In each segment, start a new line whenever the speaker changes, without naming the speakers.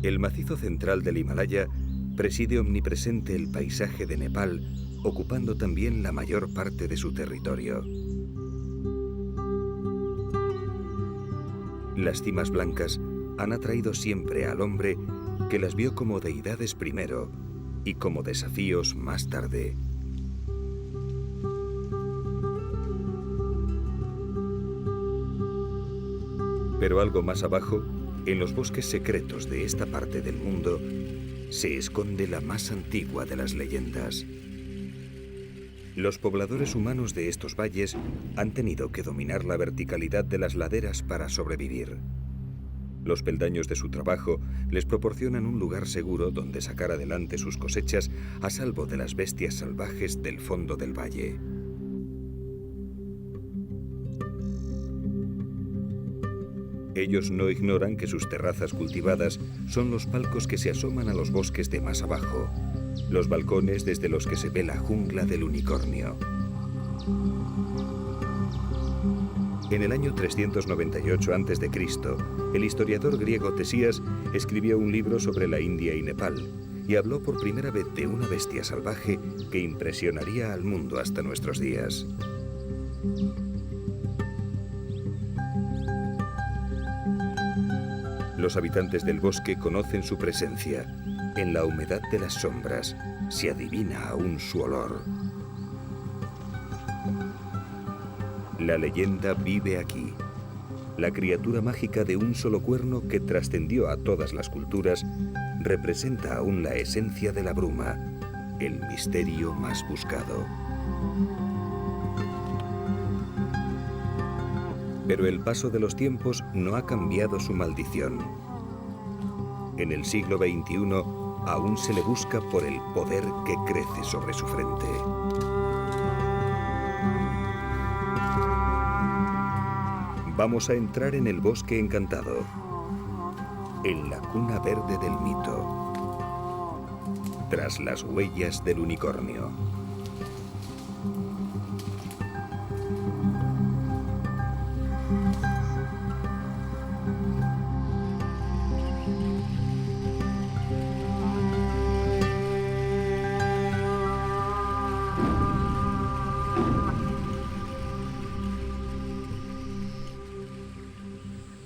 El macizo central del Himalaya preside omnipresente el paisaje de Nepal, ocupando también la mayor parte de su territorio. Las cimas blancas han atraído siempre al hombre, que las vio como deidades primero y como desafíos más tarde. Pero algo más abajo, en los bosques secretos de esta parte del mundo, se esconde la más antigua de las leyendas. Los pobladores humanos de estos valles han tenido que dominar la verticalidad de las laderas para sobrevivir. Los peldaños de su trabajo les proporcionan un lugar seguro donde sacar adelante sus cosechas a salvo de las bestias salvajes del fondo del valle. Ellos no ignoran que sus terrazas cultivadas son los palcos que se asoman a los bosques de más abajo, los balcones desde los que se ve la jungla del unicornio. En el año 398 a.C., el historiador griego Tesías escribió un libro sobre la India y Nepal y habló por primera vez de una bestia salvaje que impresionaría al mundo hasta nuestros días. Los habitantes del bosque conocen su presencia. En la humedad de las sombras se adivina aún su olor. La leyenda vive aquí. La criatura mágica de un solo cuerno que trascendió a todas las culturas representa aún la esencia de la bruma, el misterio más buscado. Pero el paso de los tiempos no ha cambiado su maldición. En el siglo XXI aún se le busca por el poder que crece sobre su frente. Vamos a entrar en el bosque encantado, en la cuna verde del mito, tras las huellas del unicornio.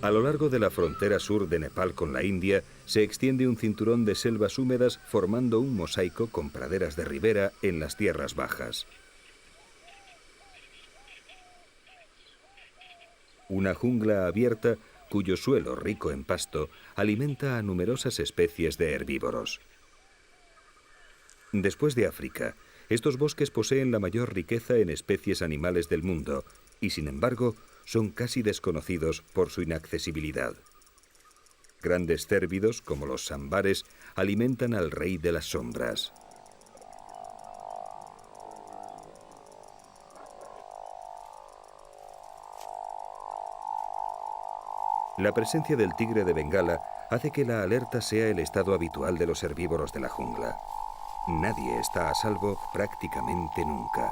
A lo largo de la frontera sur de Nepal con la India se extiende un cinturón de selvas húmedas formando un mosaico con praderas de ribera en las tierras bajas. Una jungla abierta cuyo suelo rico en pasto alimenta a numerosas especies de herbívoros. Después de África, estos bosques poseen la mayor riqueza en especies animales del mundo y, sin embargo, son casi desconocidos por su inaccesibilidad. Grandes cérvidos, como los sambares, alimentan al rey de las sombras. La presencia del tigre de Bengala hace que la alerta sea el estado habitual de los herbívoros de la jungla. Nadie está a salvo prácticamente nunca.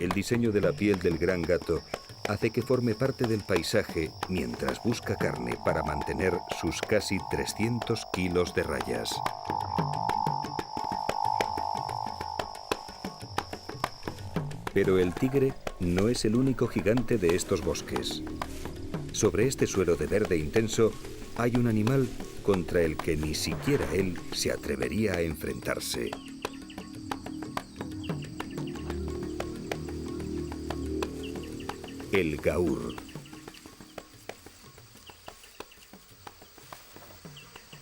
El diseño de la piel del gran gato hace que forme parte del paisaje mientras busca carne para mantener sus casi 300 kilos de rayas. Pero el tigre no es el único gigante de estos bosques. Sobre este suelo de verde intenso hay un animal contra el que ni siquiera él se atrevería a enfrentarse. El gaur.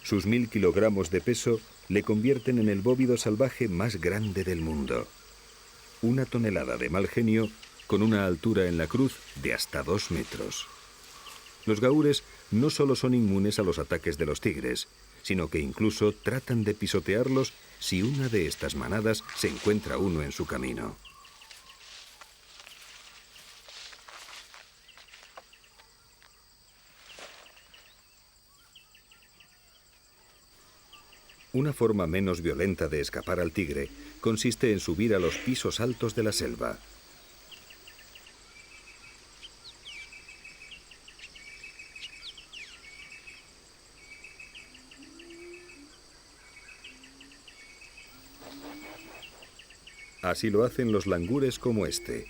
Sus 1000 kilogramos de peso le convierten en el bóvido salvaje más grande del mundo. 1 tonelada de mal genio con una altura en la cruz de hasta 2 metros. Los gaures no solo son inmunes a los ataques de los tigres, sino que incluso tratan de pisotearlos si una de estas manadas se encuentra uno en su camino. Una forma menos violenta de escapar al tigre consiste en subir a los pisos altos de la selva. Así lo hacen los langures como este.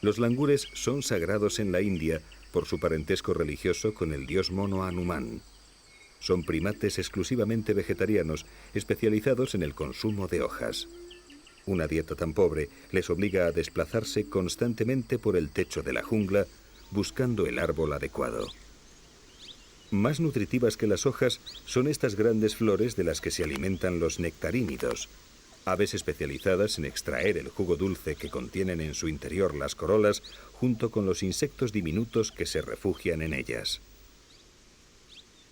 Los langures son sagrados en la India por su parentesco religioso con el dios mono Hanuman. Son primates exclusivamente vegetarianos, especializados en el consumo de hojas. Una dieta tan pobre les obliga a desplazarse constantemente por el techo de la jungla, buscando el árbol adecuado. Más nutritivas que las hojas son estas grandes flores de las que se alimentan los nectarínidos, aves especializadas en extraer el jugo dulce que contienen en su interior las corolas, junto con los insectos diminutos que se refugian en ellas.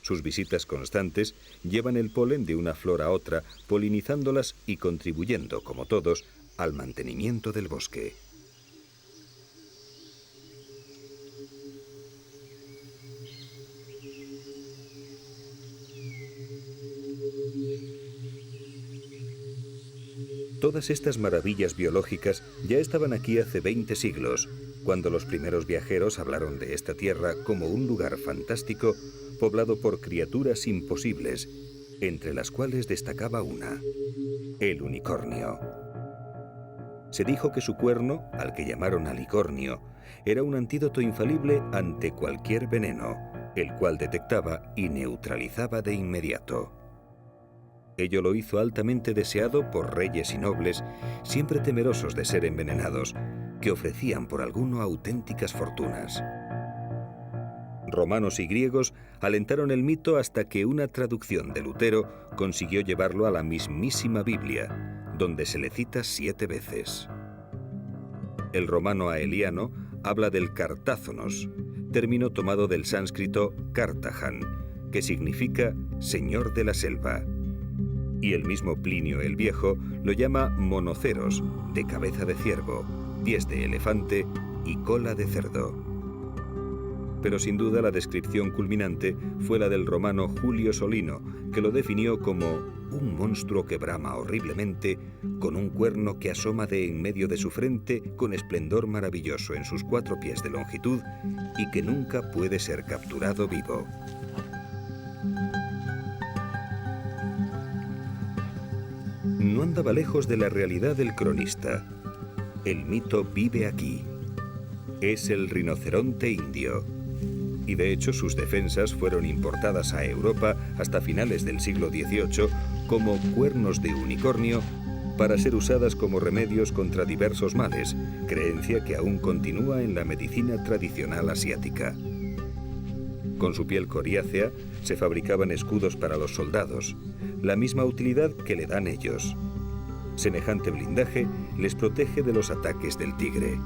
Sus visitas constantes llevan el polen de una flor a otra, polinizándolas y contribuyendo, como todos, al mantenimiento del bosque. Todas estas maravillas biológicas ya estaban aquí hace 20 siglos, cuando los primeros viajeros hablaron de esta tierra como un lugar fantástico poblado por criaturas imposibles, entre las cuales destacaba una: el unicornio. Se dijo que su cuerno, al que llamaron alicornio, era un antídoto infalible ante cualquier veneno, el cual detectaba y neutralizaba de inmediato. Ello lo hizo altamente deseado por reyes y nobles, siempre temerosos de ser envenenados, que ofrecían por alguno auténticas fortunas. Romanos y griegos alentaron el mito hasta que una traducción de Lutero consiguió llevarlo a la mismísima Biblia, donde se le cita 7 veces. El romano aeliano habla del cartázonos, término tomado del sánscrito Cartajan, que significa señor de la selva. Y el mismo Plinio el Viejo lo llama monoceros, de cabeza de ciervo, pies de elefante y cola de cerdo. Pero sin duda la descripción culminante fue la del romano Julio Solino, que lo definió como un monstruo que brama horriblemente, con un cuerno que asoma de en medio de su frente con esplendor maravilloso en sus 4 pies de longitud y que nunca puede ser capturado vivo. No andaba lejos de la realidad del cronista. El mito vive aquí. Es el rinoceronte indio. Y de hecho sus defensas fueron importadas a Europa hasta finales del siglo XVIII como cuernos de unicornio para ser usadas como remedios contra diversos males, creencia que aún continúa en la medicina tradicional asiática. Con su piel coriácea se fabricaban escudos para los soldados, la misma utilidad que le dan ellos. Semejante blindaje les protege de los ataques del tigre.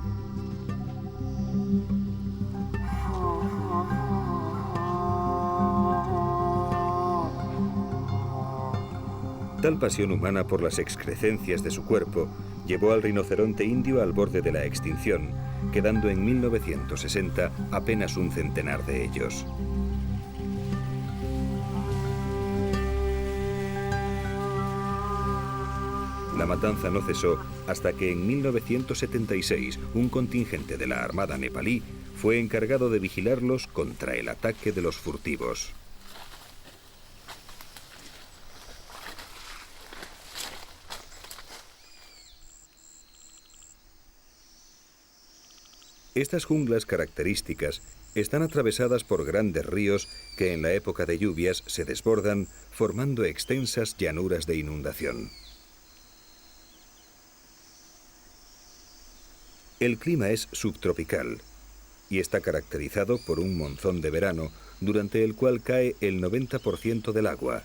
Tal pasión humana por las excrecencias de su cuerpo llevó al rinoceronte indio al borde de la extinción, quedando en 1960 apenas un centenar de ellos. La matanza no cesó hasta que en 1976 un contingente de la Armada nepalí fue encargado de vigilarlos contra el ataque de los furtivos. Estas junglas características están atravesadas por grandes ríos que en la época de lluvias se desbordan, formando extensas llanuras de inundación. El clima es subtropical y está caracterizado por un monzón de verano, durante el cual cae el 90% del agua.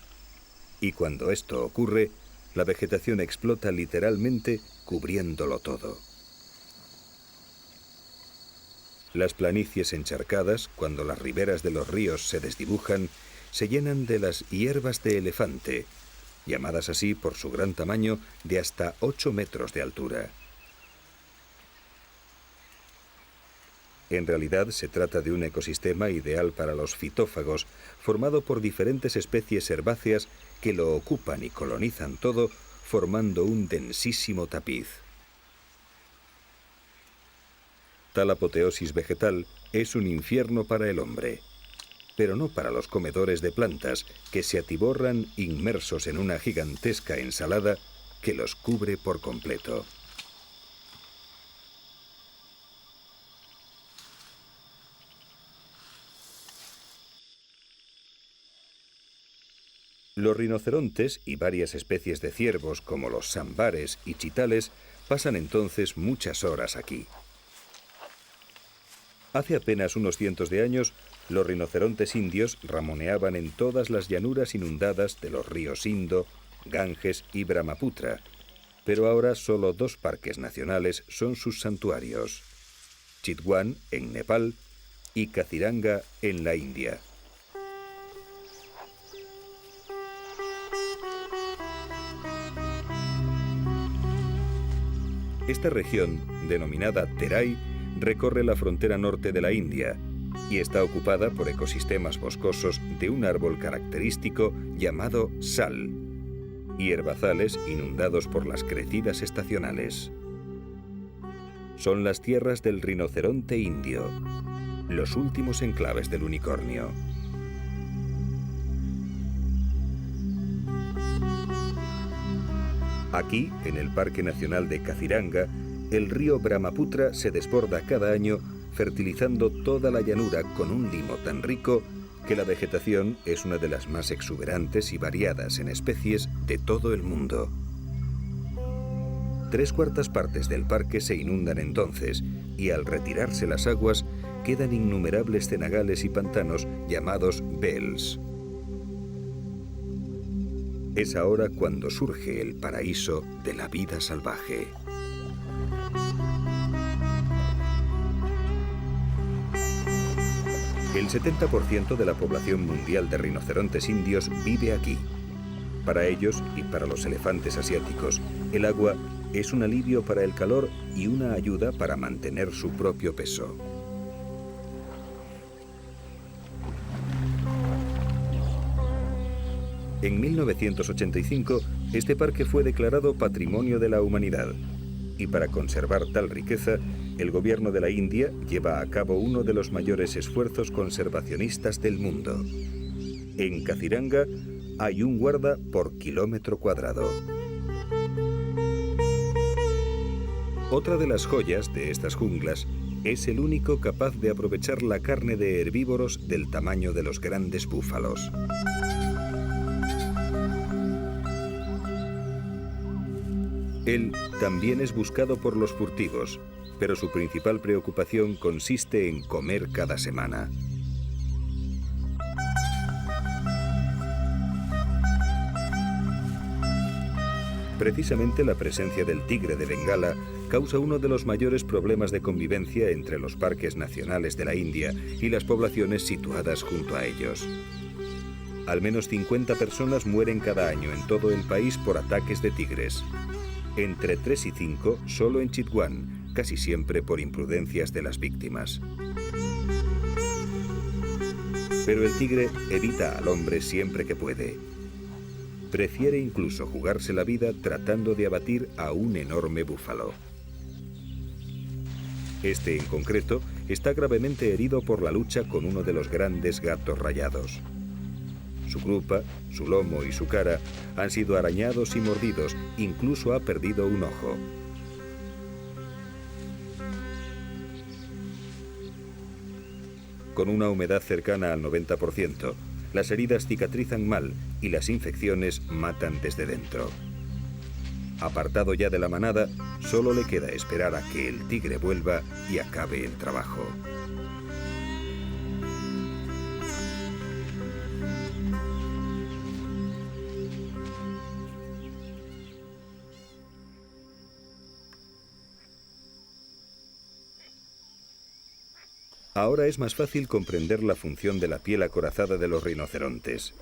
Y cuando esto ocurre, la vegetación explota literalmente, cubriéndolo todo. Las planicies encharcadas, cuando las riberas de los ríos se desdibujan, se llenan de las hierbas de elefante, llamadas así por su gran tamaño de hasta 8 metros de altura. En realidad se trata de un ecosistema ideal para los fitófagos, formado por diferentes especies herbáceas que lo ocupan y colonizan todo, formando un densísimo tapiz. Tal apoteosis vegetal es un infierno para el hombre, pero no para los comedores de plantas que se atiborran inmersos en una gigantesca ensalada que los cubre por completo. Los rinocerontes y varias especies de ciervos, como los sambares y chitales, pasan entonces muchas horas aquí. Hace apenas unos cientos de años, los rinocerontes indios ramoneaban en todas las llanuras inundadas de los ríos Indo, Ganges y Brahmaputra, pero ahora solo 2 parques nacionales son sus santuarios: Chitwan, en Nepal, y Kaziranga, en la India. Esta región, denominada Terai, recorre la frontera norte de la India y está ocupada por ecosistemas boscosos de un árbol característico llamado sal y herbazales inundados por las crecidas estacionales. Son las tierras del rinoceronte indio, los últimos enclaves del unicornio. Aquí, en el Parque Nacional de Kaziranga, el río Brahmaputra se desborda cada año, fertilizando toda la llanura con un limo tan rico que la vegetación es una de las más exuberantes y variadas en especies de todo el mundo. 3/4 partes del parque se inundan entonces, y al retirarse las aguas, quedan innumerables cenagales y pantanos llamados vels. Es ahora cuando surge el paraíso de la vida salvaje. El 70% de la población mundial de rinocerontes indios vive aquí. Para ellos y para los elefantes asiáticos, el agua es un alivio para el calor y una ayuda para mantener su propio peso. En 1985, este parque fue declarado Patrimonio de la Humanidad. Y para conservar tal riqueza, el gobierno de la India lleva a cabo uno de los mayores esfuerzos conservacionistas del mundo. En Kaziranga hay un guarda por kilómetro cuadrado. Otra de las joyas de estas junglas es el único capaz de aprovechar la carne de herbívoros del tamaño de los grandes búfalos. Él también es buscado por los furtivos, pero su principal preocupación consiste en comer cada semana. Precisamente la presencia del tigre de Bengala causa uno de los mayores problemas de convivencia entre los parques nacionales de la India y las poblaciones situadas junto a ellos. Al menos 50 personas mueren cada año en todo el país por ataques de tigres. Entre 3 y 5 solo en Chitwan, casi siempre por imprudencias de las víctimas. Pero el tigre evita al hombre siempre que puede. Prefiere incluso jugarse la vida tratando de abatir a un enorme búfalo. Este en concreto está gravemente herido por la lucha con uno de los grandes gatos rayados. Su grupa, su lomo y su cara han sido arañados y mordidos, incluso ha perdido un ojo. Con una humedad cercana al 90%, las heridas cicatrizan mal y las infecciones matan desde dentro. Apartado ya de la manada, solo le queda esperar a que el tigre vuelva y acabe el trabajo. Ahora es más fácil comprender la función de la piel acorazada de los rinocerontes.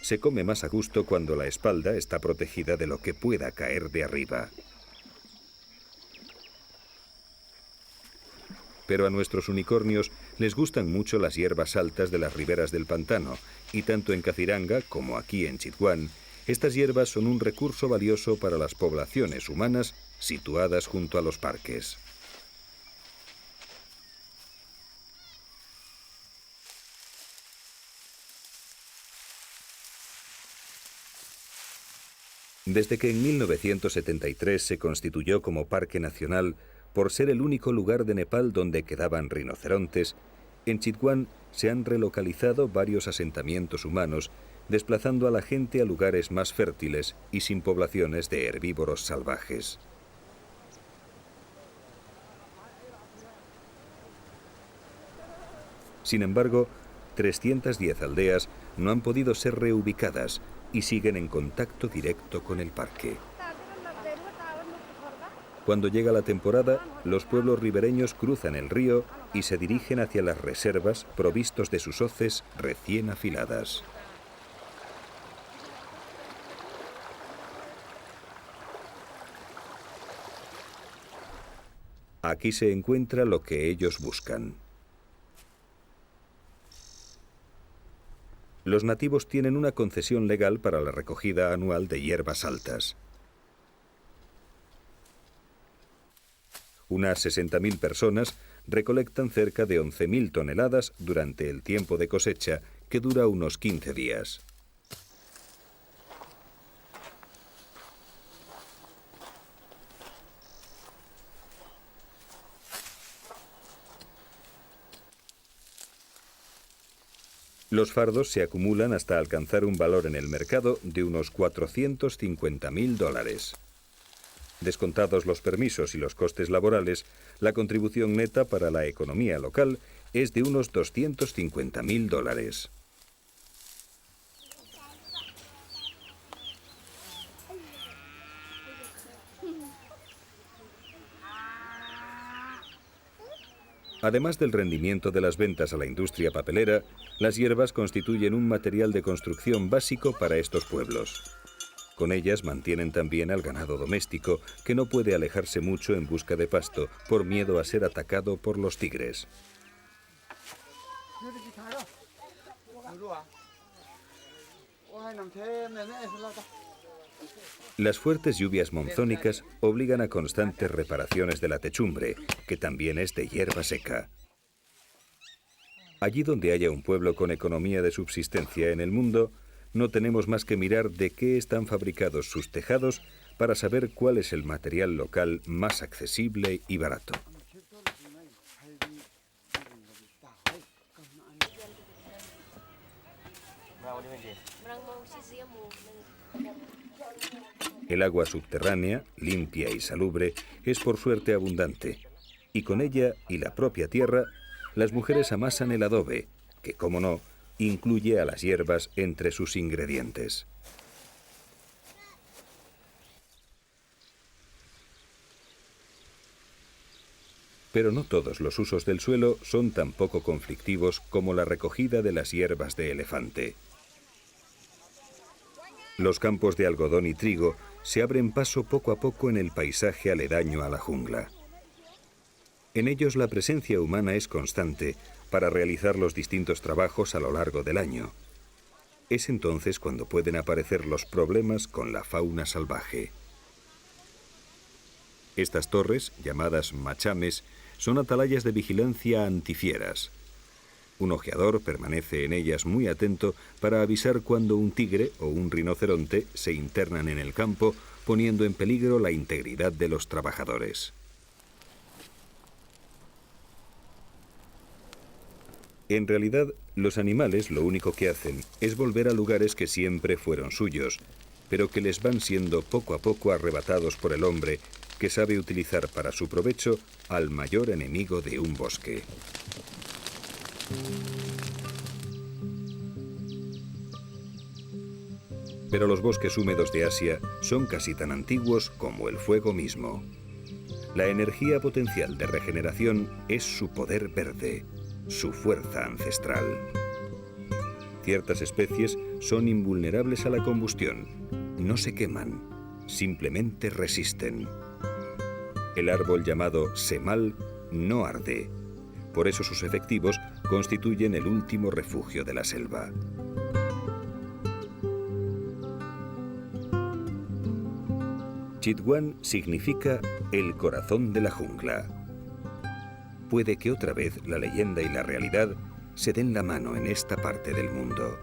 Se come más a gusto cuando la espalda está protegida de lo que pueda caer de arriba. Pero a nuestros unicornios les gustan mucho las hierbas altas de las riberas del pantano, y tanto en Kaziranga como aquí en Chitwan, estas hierbas son un recurso valioso para las poblaciones humanas situadas junto a los parques. Desde que en 1973 se constituyó como parque nacional, por ser el único lugar de Nepal donde quedaban rinocerontes, en Chitwan se han relocalizado varios asentamientos humanos, desplazando a la gente a lugares más fértiles y sin poblaciones de herbívoros salvajes. Sin embargo, 310 aldeas no han podido ser reubicadas y siguen en contacto directo con el parque. Cuando llega la temporada, los pueblos ribereños cruzan el río y se dirigen hacia las reservas provistos de sus hoces recién afiladas. Aquí se encuentra lo que ellos buscan. Los nativos tienen una concesión legal para la recogida anual de hierbas altas. Unas 60.000 personas recolectan cerca de 11.000 toneladas durante el tiempo de cosecha, que dura unos 15 días. Los fardos se acumulan hasta alcanzar un valor en el mercado de unos $450.000. Descontados los permisos y los costes laborales, la contribución neta para la economía local es de unos $250.000. Además del rendimiento de las ventas a la industria papelera, las hierbas constituyen un material de construcción básico para estos pueblos. Con ellas mantienen también al ganado doméstico, que no puede alejarse mucho en busca de pasto por miedo a ser atacado por los tigres. Las fuertes lluvias monzónicas obligan a constantes reparaciones de la techumbre, que también es de hierba seca. Allí donde haya un pueblo con economía de subsistencia en el mundo, no tenemos más que mirar de qué están fabricados sus tejados para saber cuál es el material local más accesible y barato. El agua subterránea, limpia y salubre, es por suerte abundante, y con ella y la propia tierra, las mujeres amasan el adobe, que, como no, incluye a las hierbas entre sus ingredientes. Pero no todos los usos del suelo son tan poco conflictivos como la recogida de las hierbas de elefante. Los campos de algodón y trigo se abren paso poco a poco en el paisaje aledaño a la jungla. En ellos la presencia humana es constante para realizar los distintos trabajos a lo largo del año. Es entonces cuando pueden aparecer los problemas con la fauna salvaje. Estas torres, llamadas machames, son atalayas de vigilancia antifieras. Un ojeador permanece en ellas muy atento para avisar cuando un tigre o un rinoceronte se internan en el campo, poniendo en peligro la integridad de los trabajadores. En realidad, los animales lo único que hacen es volver a lugares que siempre fueron suyos, pero que les van siendo poco a poco arrebatados por el hombre, que sabe utilizar para su provecho al mayor enemigo de un bosque. Pero los bosques húmedos de Asia son casi tan antiguos como el fuego mismo. La energía potencial de regeneración es su poder verde, su fuerza ancestral. Ciertas especies son invulnerables a la combustión, no se queman, simplemente resisten. El árbol llamado semal no arde, por eso sus efectivos constituyen el último refugio de la selva. Chitwan significa el corazón de la jungla. Puede que otra vez la leyenda y la realidad se den la mano en esta parte del mundo.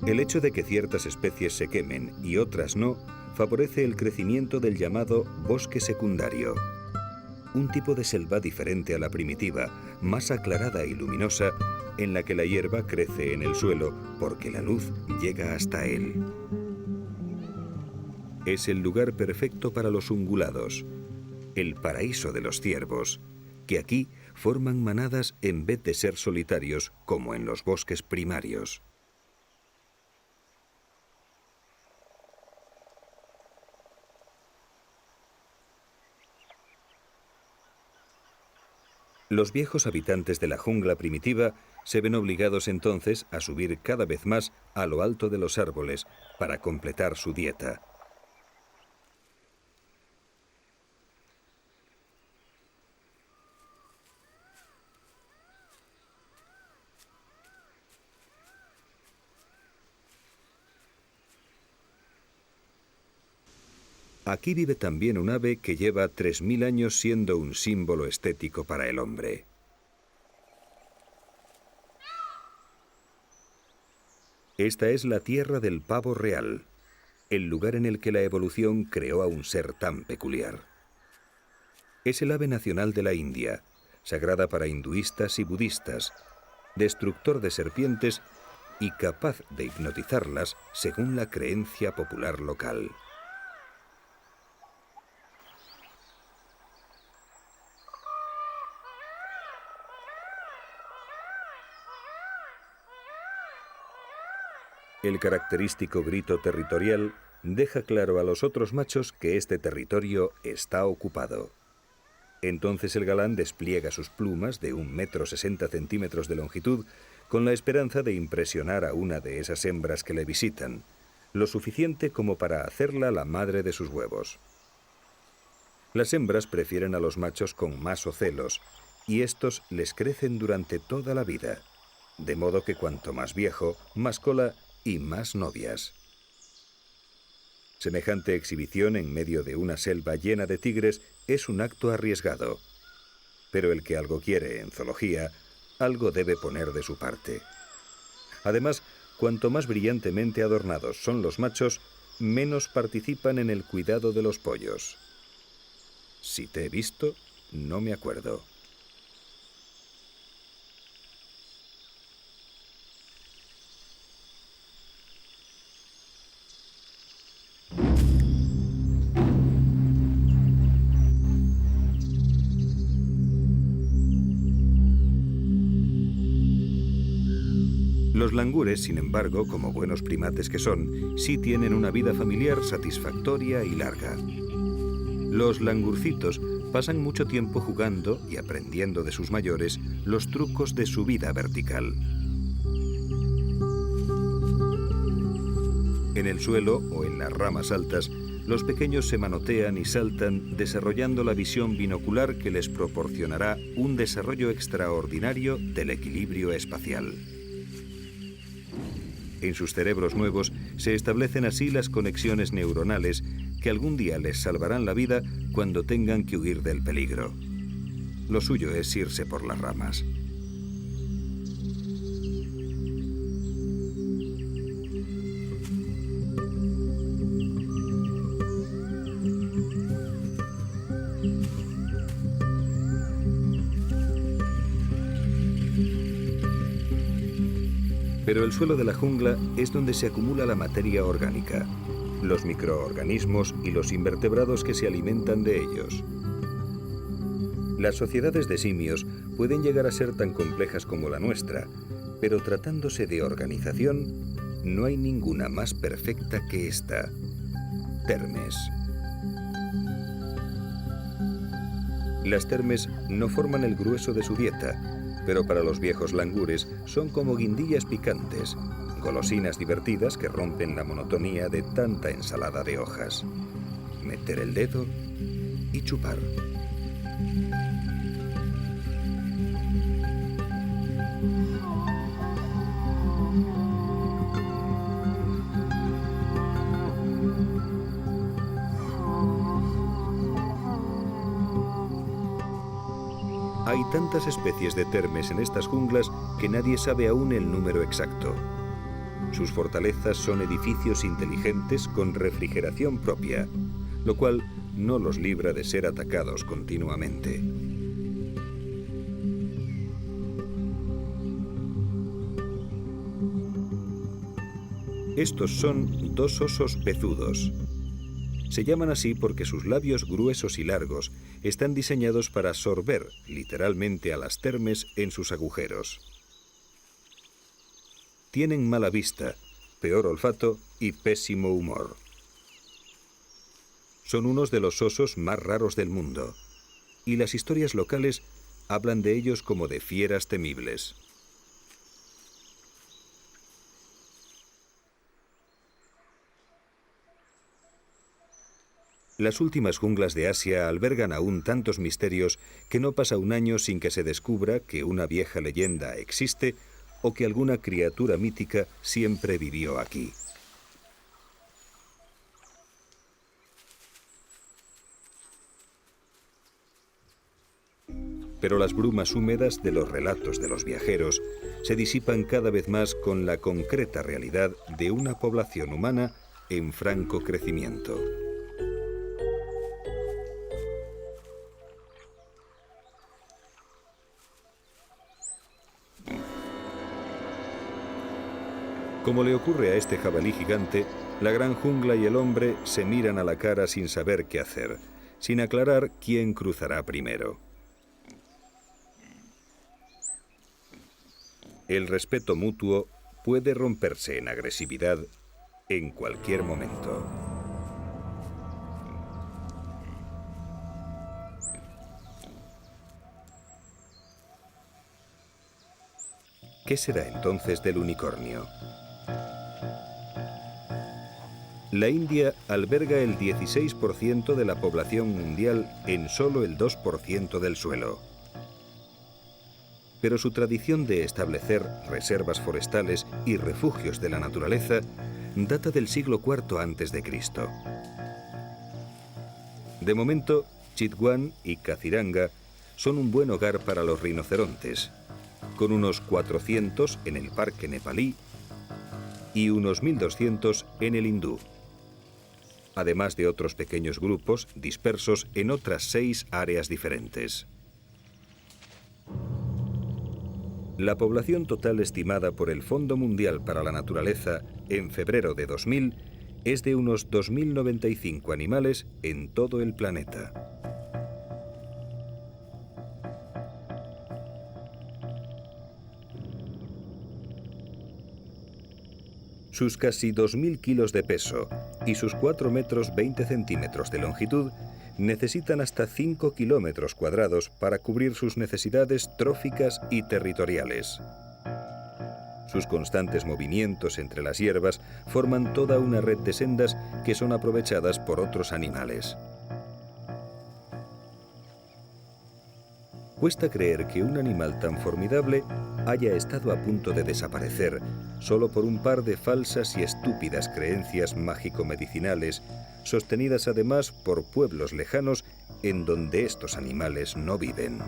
El hecho de que ciertas especies se quemen y otras no favorece el crecimiento del llamado bosque secundario, un tipo de selva diferente a la primitiva, más aclarada y luminosa, en la que la hierba crece en el suelo porque la luz llega hasta él. Es el lugar perfecto para los ungulados, el paraíso de los ciervos, que aquí forman manadas en vez de ser solitarios como en los bosques primarios. Los viejos habitantes de la jungla primitiva se ven obligados entonces a subir cada vez más a lo alto de los árboles para completar su dieta. Aquí vive también un ave que lleva 3000 años siendo un símbolo estético para el hombre. Esta es la tierra del pavo real, el lugar en el que la evolución creó a un ser tan peculiar. Es el ave nacional de la India, sagrada para hinduistas y budistas, destructor de serpientes y capaz de hipnotizarlas según la creencia popular local. El característico grito territorial deja claro a los otros machos que este territorio está ocupado. Entonces el galán despliega sus plumas de 1,60 m de longitud con la esperanza de impresionar a una de esas hembras que le visitan, lo suficiente como para hacerla la madre de sus huevos. Las hembras prefieren a los machos con más ocelos y estos les crecen durante toda la vida, de modo que cuanto más viejo, más cola y más novias. Semejante exhibición en medio de una selva llena de tigres es un acto arriesgado, pero el que algo quiere en zoología, algo debe poner de su parte. Además, cuanto más brillantemente adornados son los machos, menos participan en el cuidado de los pollos. Si te he visto, no me acuerdo. Los langures, sin embargo, como buenos primates que son, sí tienen una vida familiar satisfactoria y larga. Los langurcitos pasan mucho tiempo jugando y aprendiendo de sus mayores los trucos de su vida vertical. En el suelo o en las ramas altas, los pequeños se manotean y saltan, desarrollando la visión binocular que les proporcionará un desarrollo extraordinario del equilibrio espacial. En sus cerebros nuevos se establecen así las conexiones neuronales que algún día les salvarán la vida cuando tengan que huir del peligro. Lo suyo es irse por las ramas. Pero el suelo de la jungla es donde se acumula la materia orgánica, los microorganismos y los invertebrados que se alimentan de ellos. Las sociedades de simios pueden llegar a ser tan complejas como la nuestra, pero tratándose de organización, no hay ninguna más perfecta que esta: termes. Las termes no forman el grueso de su dieta, pero para los viejos langures son como guindillas picantes, golosinas divertidas que rompen la monotonía de tanta ensalada de hojas. Meter el dedo y chupar. Hay tantas especies de termes en estas junglas que nadie sabe aún el número exacto. Sus fortalezas son edificios inteligentes con refrigeración propia, lo cual no los libra de ser atacados continuamente. Estos son dos osos pezudos. Se llaman así porque sus labios gruesos y largos están diseñados para sorber literalmente a las termes en sus agujeros. Tienen mala vista, peor olfato y pésimo humor. Son unos de los osos más raros del mundo, y las historias locales hablan de ellos como de fieras temibles. Las últimas junglas de Asia albergan aún tantos misterios que no pasa un año sin que se descubra que una vieja leyenda existe o que alguna criatura mítica siempre vivió aquí. Pero las brumas húmedas de los relatos de los viajeros se disipan cada vez más con la concreta realidad de una población humana en franco crecimiento. Como le ocurre a este jabalí gigante, la gran jungla y el hombre se miran a la cara sin saber qué hacer, sin aclarar quién cruzará primero. El respeto mutuo puede romperse en agresividad en cualquier momento. ¿Qué será entonces del unicornio? La India alberga el 16% de la población mundial en solo el 2% del suelo. Pero su tradición de establecer reservas forestales y refugios de la naturaleza data del siglo IV a.C. De momento, Chitwan y Kaziranga son un buen hogar para los rinocerontes, con unos 400 en el parque nepalí y unos 1.200 en el hindú, además de otros pequeños grupos dispersos en otras 6 áreas diferentes. La población total estimada por el Fondo Mundial para la Naturaleza en febrero de 2000 es de unos 2.095 animales en todo el planeta. Sus casi 2.000 kilos de peso y sus 4 metros 20 centímetros de longitud necesitan hasta 5 kilómetros cuadrados para cubrir sus necesidades tróficas y territoriales. Sus constantes movimientos entre las hierbas forman toda una red de sendas que son aprovechadas por otros animales. Cuesta creer que un animal tan formidable haya estado a punto de desaparecer solo por un par de falsas y estúpidas creencias mágico-medicinales, sostenidas además por pueblos lejanos en donde estos animales no viven.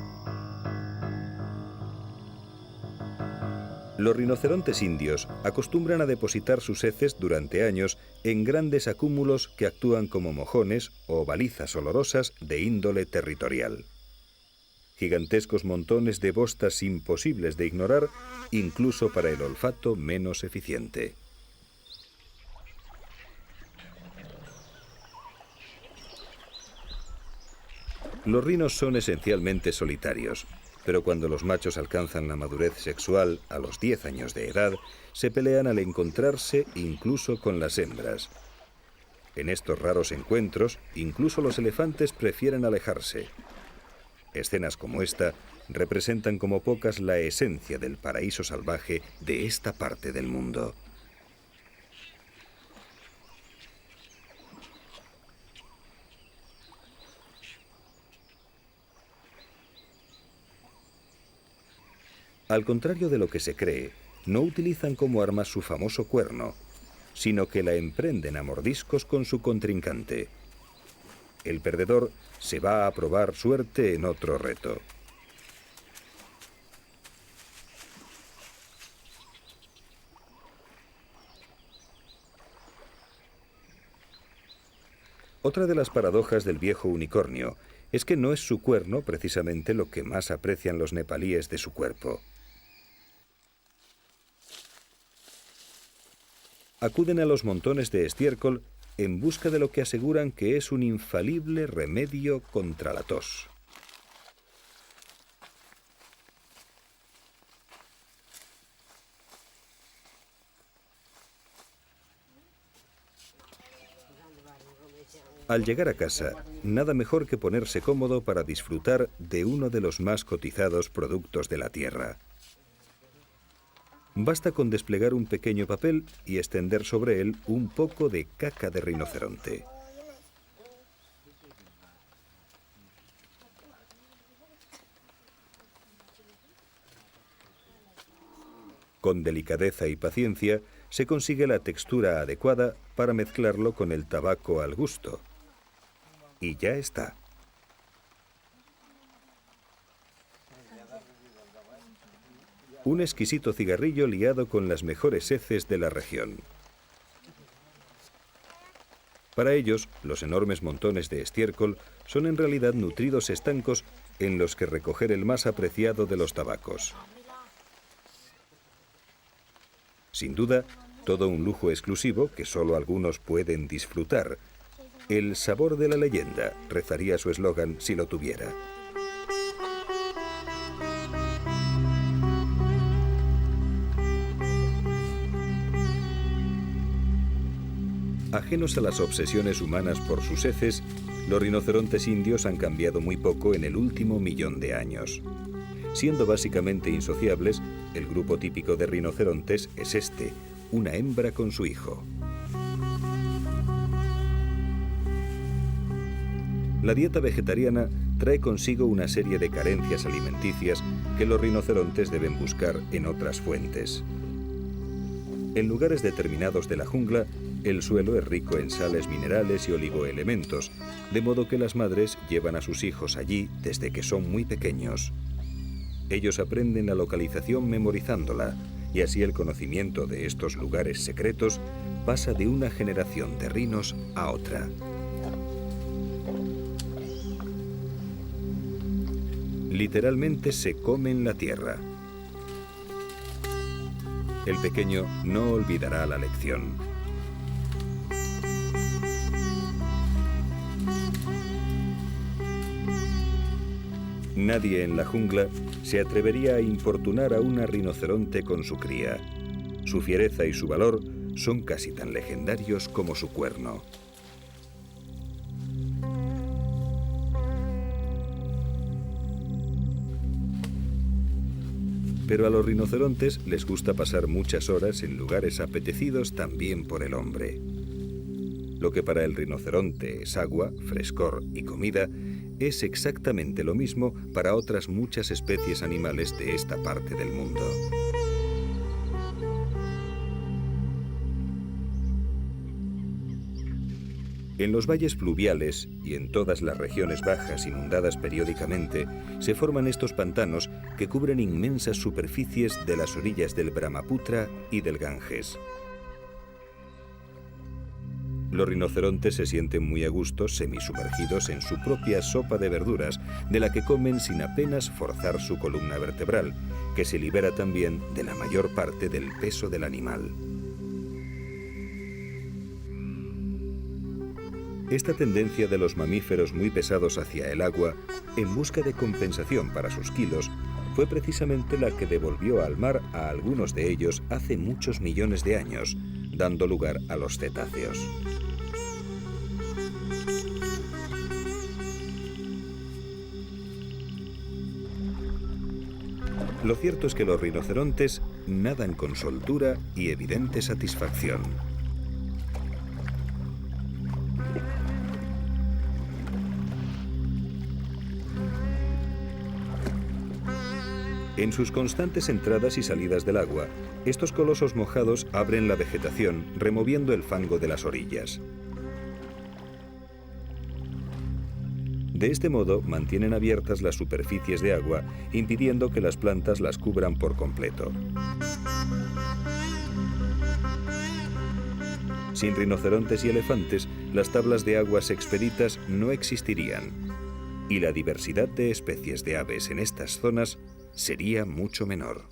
Los rinocerontes indios acostumbran a depositar sus heces durante años en grandes acúmulos que actúan como mojones o balizas olorosas de índole territorial. Gigantescos montones de bostas imposibles de ignorar, incluso para el olfato menos eficiente. Los rinos son esencialmente solitarios, pero cuando los machos alcanzan la madurez sexual a los 10 años de edad, se pelean al encontrarse incluso con las hembras. En estos raros encuentros, incluso los elefantes prefieren alejarse. Escenas como esta representan como pocas la esencia del paraíso salvaje de esta parte del mundo. Al contrario de lo que se cree, no utilizan como arma su famoso cuerno, sino que la emprenden a mordiscos con su contrincante. El perdedor se va a probar suerte en otro reto. Otra de las paradojas del viejo unicornio es que no es su cuerno precisamente lo que más aprecian los nepalíes de su cuerpo. Acuden a los montones de estiércol en busca de lo que aseguran que es un infalible remedio contra la tos. Al llegar a casa, nada mejor que ponerse cómodo para disfrutar de uno de los más cotizados productos de la tierra. Basta con desplegar un pequeño papel y extender sobre él un poco de caca de rinoceronte. Con delicadeza y paciencia se consigue la textura adecuada para mezclarlo con el tabaco al gusto. Y ya está. Un exquisito cigarrillo liado con las mejores heces de la región. Para ellos, los enormes montones de estiércol son en realidad nutridos estancos en los que recoger el más apreciado de los tabacos. Sin duda, todo un lujo exclusivo que solo algunos pueden disfrutar. El sabor de la leyenda, rezaría su eslogan si lo tuviera. Ajenos a las obsesiones humanas por sus heces, los rinocerontes indios han cambiado muy poco en el último millón de años. Siendo básicamente insociables, el grupo típico de rinocerontes es este, una hembra con su hijo. La dieta vegetariana trae consigo una serie de carencias alimenticias que los rinocerontes deben buscar en otras fuentes. En lugares determinados de la jungla, el suelo es rico en sales minerales y oligoelementos, de modo que las madres llevan a sus hijos allí desde que son muy pequeños. Ellos aprenden la localización memorizándola, y así el conocimiento de estos lugares secretos pasa de una generación de rinos a otra. Literalmente se comen la tierra. El pequeño no olvidará la lección. Nadie en la jungla se atrevería a importunar a una rinoceronte con su cría. Su fiereza y su valor son casi tan legendarios como su cuerno. Pero a los rinocerontes les gusta pasar muchas horas en lugares apetecidos también por el hombre. Lo que para el rinoceronte es agua, frescor y comida, es exactamente lo mismo para otras muchas especies animales de esta parte del mundo. En los valles fluviales y en todas las regiones bajas inundadas periódicamente, se forman estos pantanos que cubren inmensas superficies de las orillas del Brahmaputra y del Ganges. Los rinocerontes se sienten muy a gusto semisumergidos en su propia sopa de verduras, de la que comen sin apenas forzar su columna vertebral, que se libera también de la mayor parte del peso del animal. Esta tendencia de los mamíferos muy pesados hacia el agua, en busca de compensación para sus kilos, fue precisamente la que devolvió al mar a algunos de ellos hace muchos millones de años, dando lugar a los cetáceos. Lo cierto es que los rinocerontes nadan con soltura y evidente satisfacción. En sus constantes entradas y salidas del agua, estos colosos mojados abren la vegetación, removiendo el fango de las orillas. De este modo, mantienen abiertas las superficies de agua, impidiendo que las plantas las cubran por completo. Sin rinocerontes y elefantes, las tablas de aguas expeditas no existirían, y la diversidad de especies de aves en estas zonas sería mucho menor.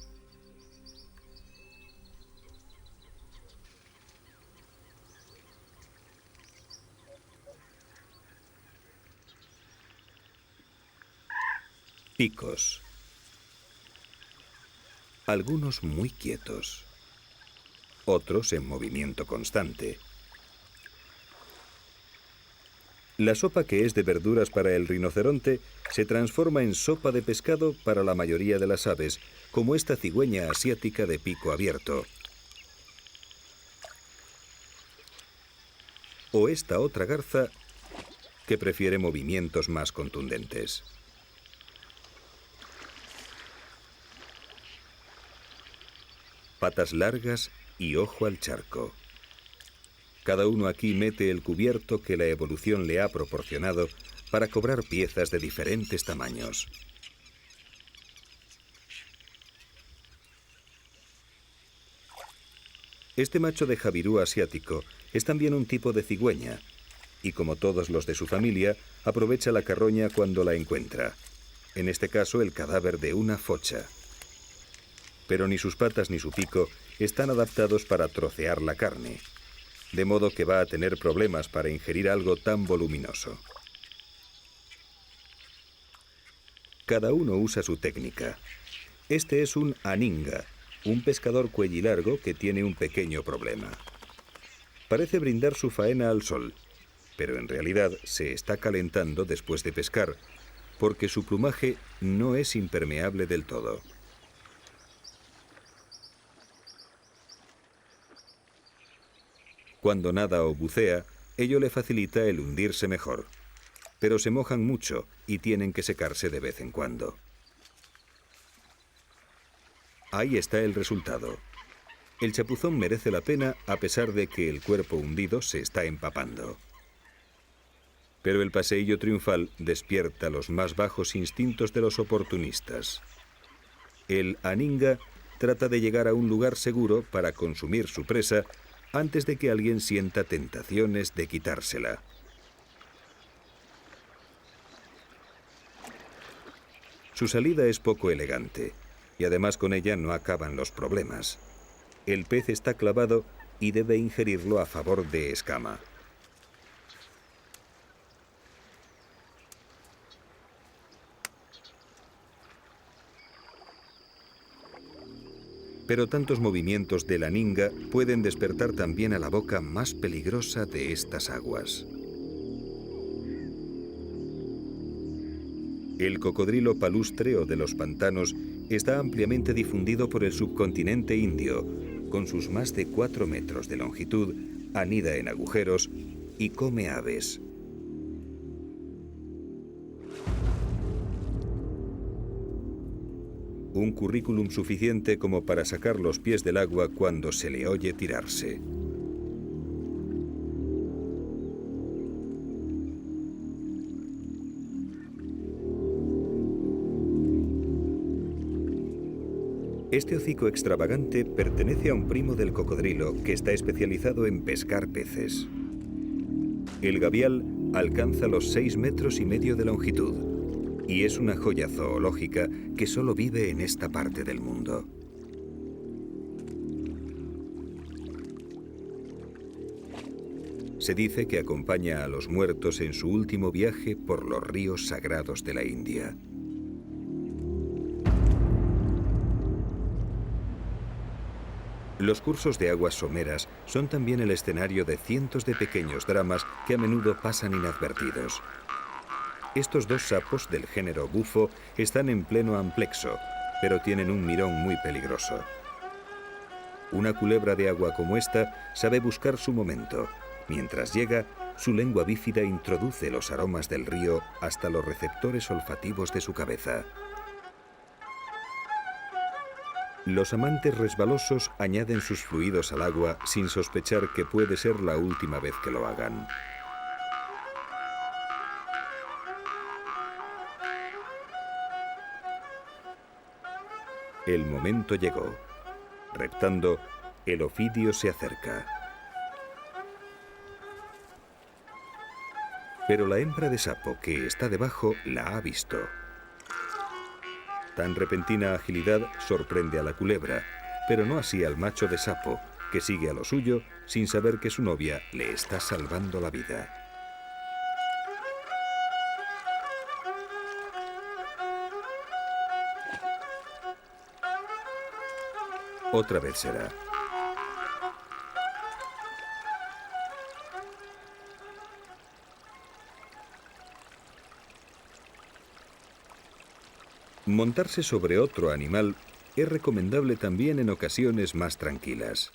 Picos. Algunos muy quietos, otros en movimiento constante. La sopa que es de verduras para el rinoceronte se transforma en sopa de pescado para la mayoría de las aves, como esta cigüeña asiática de pico abierto. O esta otra garza que prefiere movimientos más contundentes. Patas largas y ojo al charco. Cada uno aquí mete el cubierto que la evolución le ha proporcionado para cobrar piezas de diferentes tamaños. Este macho de jabirú asiático es también un tipo de cigüeña, y como todos los de su familia, aprovecha la carroña cuando la encuentra. En este caso, el cadáver de una focha. Pero ni sus patas ni su pico están adaptados para trocear la carne, de modo que va a tener problemas para ingerir algo tan voluminoso. Cada uno usa su técnica. Este es un aninga, un pescador cuellilargo que tiene un pequeño problema. Parece brindar su faena al sol, pero en realidad se está calentando después de pescar, porque su plumaje no es impermeable del todo. Cuando nada o bucea, ello le facilita el hundirse mejor, pero se mojan mucho y tienen que secarse de vez en cuando. Ahí está el resultado. El chapuzón merece la pena a pesar de que el cuerpo hundido se está empapando. Pero el paseillo triunfal despierta los más bajos instintos de los oportunistas. El aninga trata de llegar a un lugar seguro para consumir su presa antes de que alguien sienta tentaciones de quitársela. Su salida es poco elegante, y además con ella no acaban los problemas. El pez está clavado y debe ingerirlo a favor de escama. Pero tantos movimientos de la aninga pueden despertar también a la boca más peligrosa de estas aguas. El cocodrilo palustre o de los pantanos está ampliamente difundido por el subcontinente indio. Con sus más de 4 metros de longitud, anida en agujeros y come aves. Un currículum suficiente como para sacar los pies del agua cuando se le oye tirarse. Este hocico extravagante pertenece a un primo del cocodrilo que está especializado en pescar peces. El gavial alcanza los 6,5 metros de longitud y es una joya zoológica que solo vive en esta parte del mundo. Se dice que acompaña a los muertos en su último viaje por los ríos sagrados de la India. Los cursos de aguas someras son también el escenario de cientos de pequeños dramas que a menudo pasan inadvertidos. Estos dos sapos del género bufo están en pleno amplexo, pero tienen un mirón muy peligroso. Una culebra de agua como esta sabe buscar su momento. Mientras llega, su lengua bífida introduce los aromas del río hasta los receptores olfativos de su cabeza. Los amantes resbalosos añaden sus fluidos al agua sin sospechar que puede ser la última vez que lo hagan. El momento llegó. Reptando, el ofidio se acerca. Pero la hembra de sapo que está debajo la ha visto. Tan repentina agilidad sorprende a la culebra, pero no así al macho de sapo, que sigue a lo suyo sin saber que su novia le está salvando la vida. Otra vez será. Montarse sobre otro animal es recomendable también en ocasiones más tranquilas.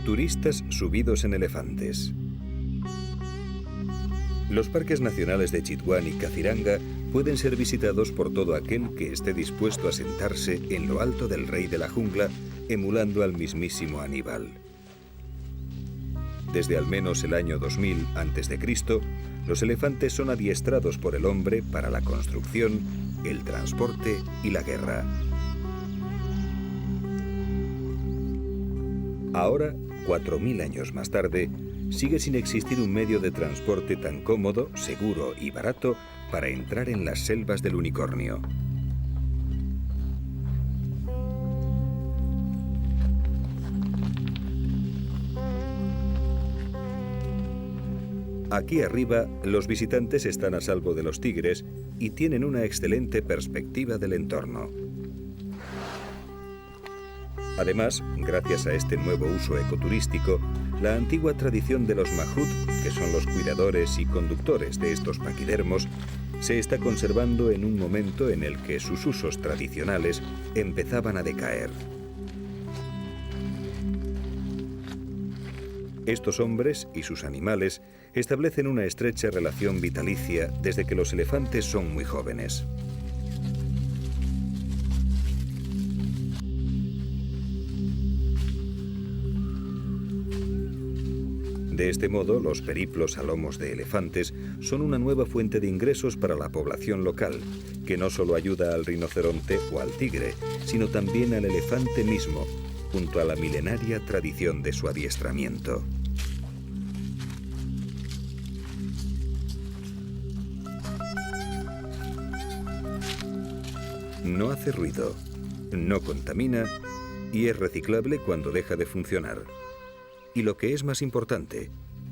Turistas subidos en elefantes. Los parques nacionales de Chitwan y Kaziranga pueden ser visitados por todo aquel que esté dispuesto a sentarse en lo alto del rey de la jungla, emulando al mismísimo Aníbal. Desde al menos el año 2000 a.C., los elefantes son adiestrados por el hombre para la construcción, el transporte y la guerra. Ahora, 4000 años más tarde, sigue sin existir un medio de transporte tan cómodo, seguro y barato para entrar en las selvas del unicornio. Aquí arriba, los visitantes están a salvo de los tigres y tienen una excelente perspectiva del entorno. Además, gracias a este nuevo uso ecoturístico, la antigua tradición de los Mahut, que son los cuidadores y conductores de estos paquidermos, se está conservando en un momento en el que sus usos tradicionales empezaban a decaer. Estos hombres y sus animales establecen una estrecha relación vitalicia desde que los elefantes son muy jóvenes. De este modo, los periplos a lomos de elefantes son una nueva fuente de ingresos para la población local, que no solo ayuda al rinoceronte o al tigre, sino también al elefante mismo, junto a la milenaria tradición de su adiestramiento. No hace ruido, no contamina y es reciclable cuando deja de funcionar. Y lo que es más importante,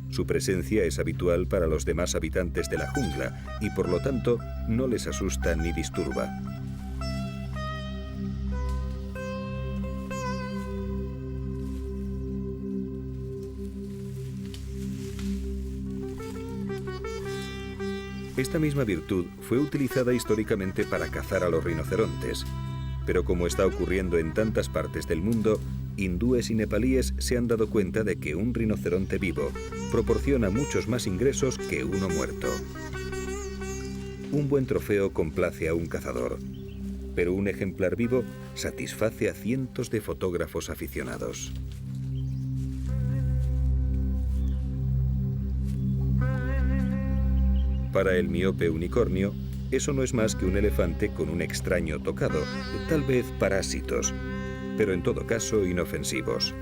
su presencia es habitual para los demás habitantes de la jungla y por lo tanto no les asusta ni disturba. Esta misma virtud fue utilizada históricamente para cazar a los rinocerontes, pero como está ocurriendo en tantas partes del mundo, hindúes y nepalíes se han dado cuenta de que un rinoceronte vivo proporciona muchos más ingresos que uno muerto. Un buen trofeo complace a un cazador, pero un ejemplar vivo satisface a cientos de fotógrafos aficionados. Para el miope unicornio, eso no es más que un elefante con un extraño tocado, tal vez parásitos, pero en todo caso inofensivos.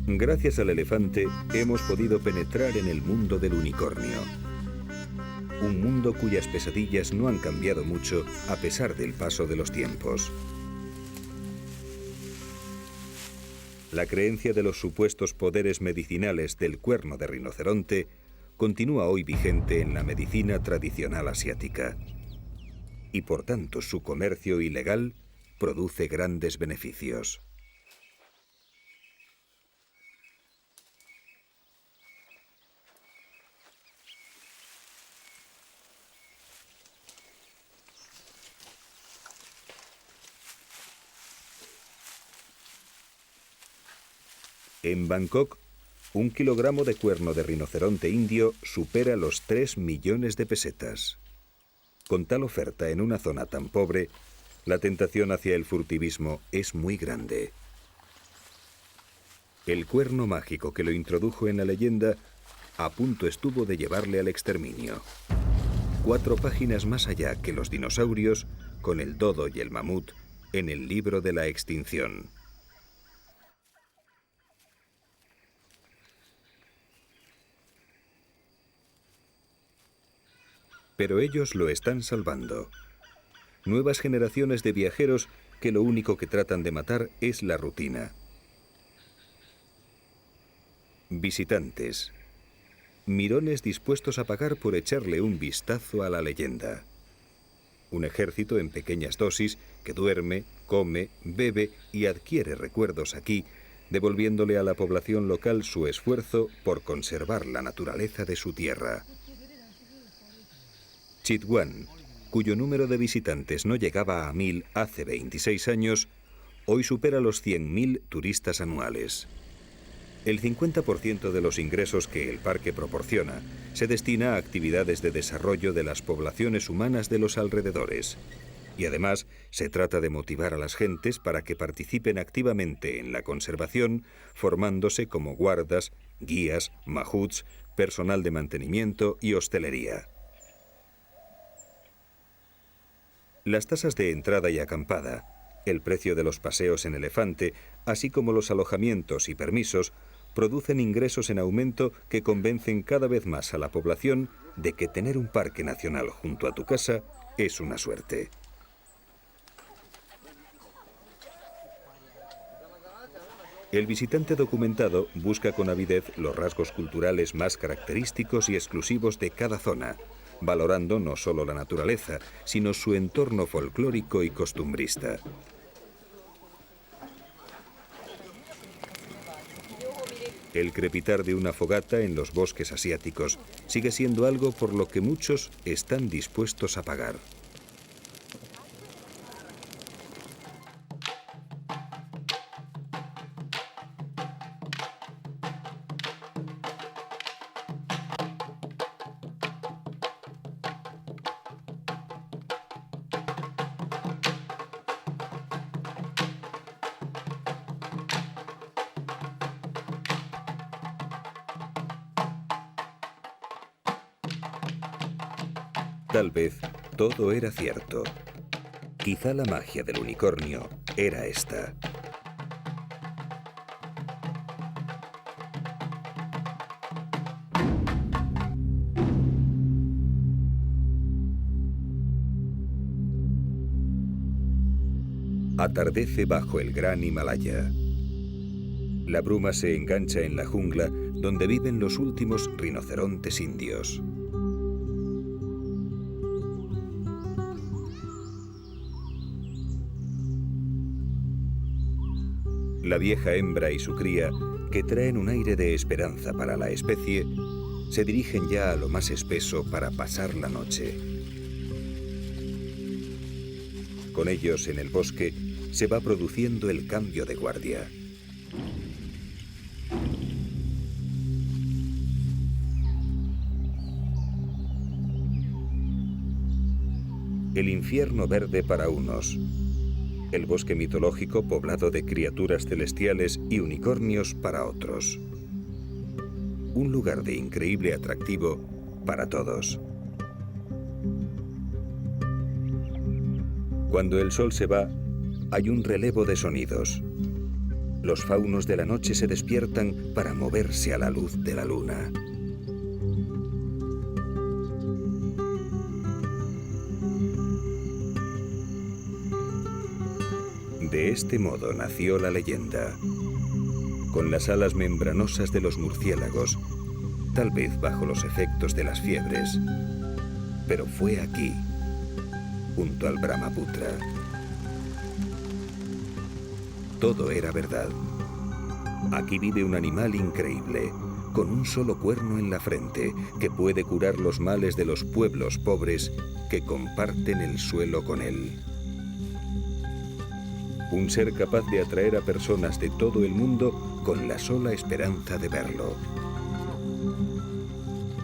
Gracias al elefante hemos podido penetrar en el mundo del unicornio. Un mundo cuyas pesadillas no han cambiado mucho a pesar del paso de los tiempos. La creencia de los supuestos poderes medicinales del cuerno de rinoceronte continúa hoy vigente en la medicina tradicional asiática. Y por tanto su comercio ilegal produce grandes beneficios. En Bangkok, 1 kilogramo de cuerno de rinoceronte indio supera los 3 millones de pesetas. Con tal oferta en una zona tan pobre, la tentación hacia el furtivismo es muy grande. El cuerno mágico que lo introdujo en la leyenda a punto estuvo de llevarle al exterminio. 4 páginas más allá que los dinosaurios, con el dodo y el mamut en el libro de la extinción. Pero ellos lo están salvando. Nuevas generaciones de viajeros que lo único que tratan de matar es la rutina. Visitantes. Mirones dispuestos a pagar por echarle un vistazo a la leyenda. Un ejército en pequeñas dosis que duerme, come, bebe y adquiere recuerdos aquí, devolviéndole a la población local su esfuerzo por conservar la naturaleza de su tierra. Chitwan, cuyo número de visitantes no llegaba a 1000 hace 26 años, hoy supera los 100.000 turistas anuales. El 50% de los ingresos que el parque proporciona se destina a actividades de desarrollo de las poblaciones humanas de los alrededores. Y además, se trata de motivar a las gentes para que participen activamente en la conservación, formándose como guardas, guías, mahuts, personal de mantenimiento y hostelería. Las tasas de entrada y acampada, el precio de los paseos en elefante, así como los alojamientos y permisos, producen ingresos en aumento que convencen cada vez más a la población de que tener un parque nacional junto a tu casa es una suerte. El visitante documentado busca con avidez los rasgos culturales más característicos y exclusivos de cada zona, valorando no solo la naturaleza, sino su entorno folclórico y costumbrista. El crepitar de una fogata en los bosques asiáticos sigue siendo algo por lo que muchos están dispuestos a pagar. Tal vez todo era cierto. Quizá la magia del unicornio era esta. Atardece bajo el gran Himalaya. La bruma se engancha en la jungla donde viven los últimos rinocerontes indios. La vieja hembra y su cría, que traen un aire de esperanza para la especie, se dirigen ya a lo más espeso para pasar la noche. Con ellos en el bosque se va produciendo el cambio de guardia. El infierno verde para unos. El bosque mitológico poblado de criaturas celestiales y unicornios para otros. Un lugar de increíble atractivo para todos. Cuando el sol se va, hay un relevo de sonidos. Los faunos de la noche se despiertan para moverse a la luz de la luna. De este modo nació la leyenda, con las alas membranosas de los murciélagos, tal vez bajo los efectos de las fiebres, pero fue aquí, junto al Brahmaputra. Todo era verdad. Aquí vive un animal increíble, con un solo cuerno en la frente, que puede curar los males de los pueblos pobres que comparten el suelo con él. Un ser capaz de atraer a personas de todo el mundo con la sola esperanza de verlo.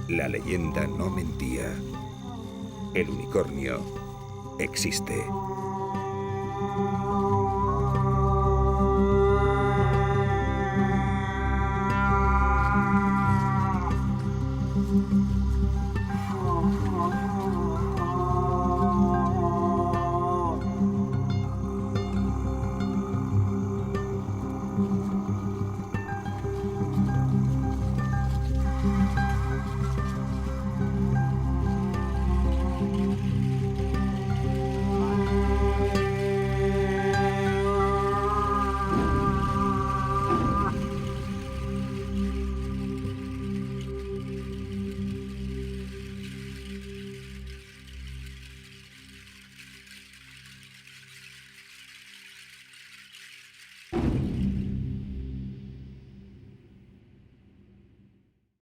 La leyenda no mentía. El unicornio existe.